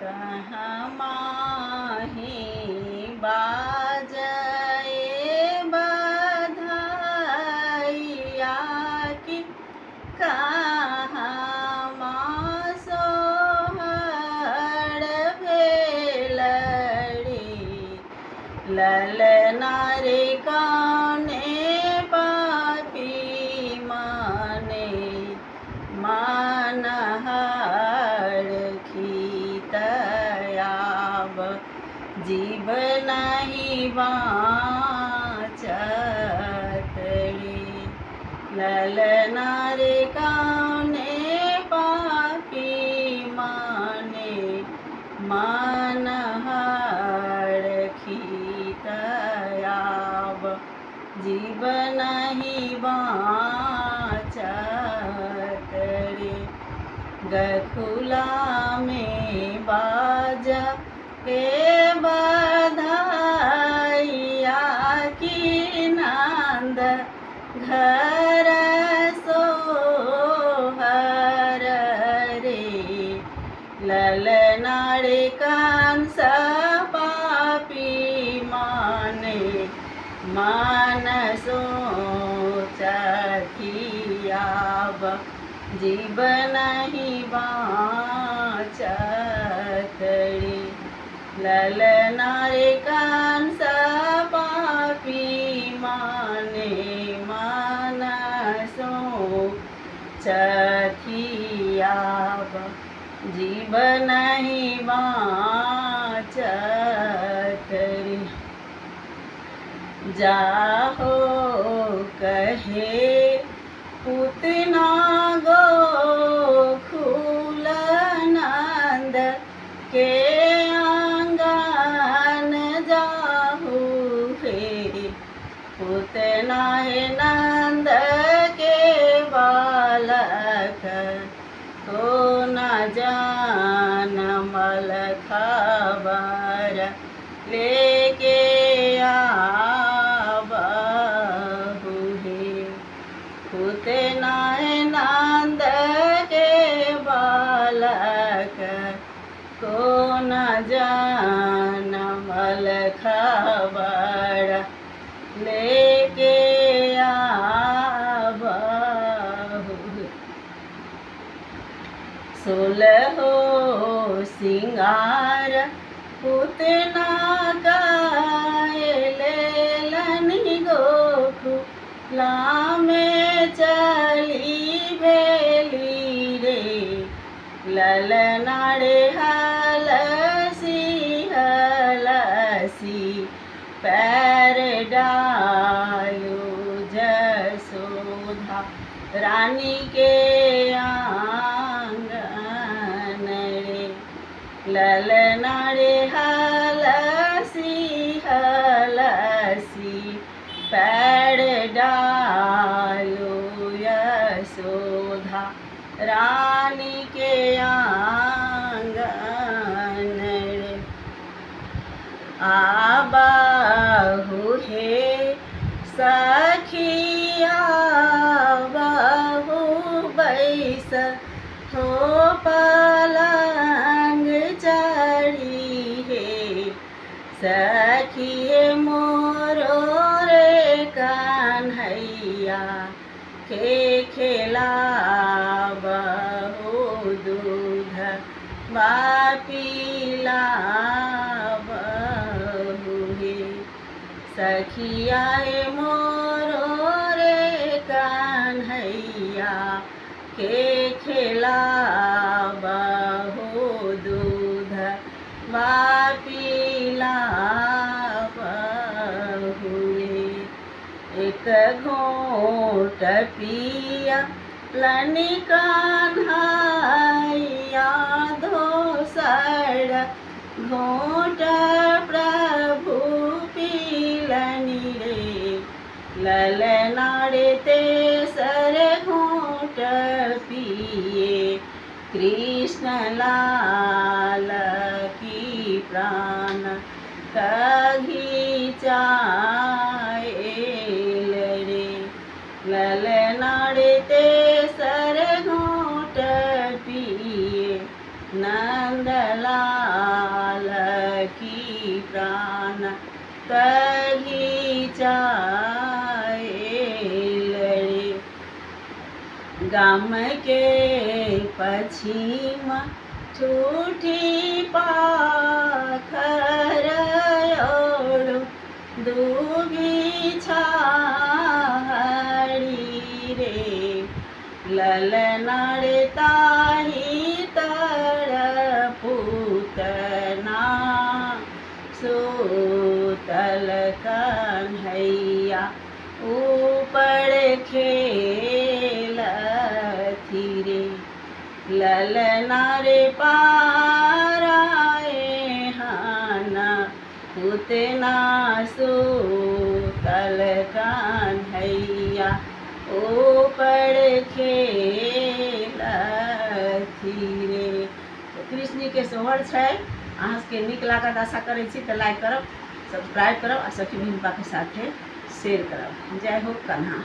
कहाँ माही बाजए बधाइया की कहाँ माँ सोहर भेलड़ी ललना रे कौने पापी माने मानहर खीतयाब जीव नहीं बाँचत रे ललना रे कौने पापी माने मानहर खीतयाब जीव नहीं बाँचत रे गखुला में बाजा के बधाइया की नंद घर सोहर रे ललना रे कंस पापी माने मानसो चखियाब जीव नहीं बाँचत रे ललना रे कंस पापी माने मानसो चखियाब जीव नहीं बाँचत रे जाहो कहे पुतना गोकुल नंद के आंगन जाहू हे पुतना है नंद के बालक को न जान मल खबर लेके आबहु हे पुतना है नंद के बालक को न जान मल खबर लेके आबहु सोलहो सिंगार पुतना कायलेलनि गोकुला में चली भेली रे ललना रे हलसी हलसी पैर डालू जसोधा रानी के आंगन रे ललना रे हलसी हलसी पैर डालू यशोधा रानी के आंगन रे आबहु हे सखिया बहु बैस हो पलंग चढ़ी हे सखी मोरो रे कन्हैया के खेला बहु दूध बापीला बहु हे सखिया मोरो रे कन्हैया के खेला बहु दूध बापीला बहु एक घोट पिया लनि कन्हैया दोसर घोट प्रभु पीलनि रे ललना रे तेसर घोट पिए कृष्ण लाल की प्राण कघिचाएल रे ललना रे तेसर घोट पिए नंदलाल घिचाए लड़े। गाम के पश्चिम ठूठी पाखर ओढ़ दूगी छाड़ी रे। ललना रे ताही तड़पूतना सूतल कन्हैया ऊपर खेलथी रे। ललना रे पाराए हाना उतना सूतल कन्हैया ऊपर खेलथी रे। तो कृष्ण के सोहर छै, अहाँ सबके नीक लागत आशा करै छी। तऽ लाइक करब, सब्सक्राइब करब आ सखी बहिनपा के साथे शेयर करब। जय हो कन्हा।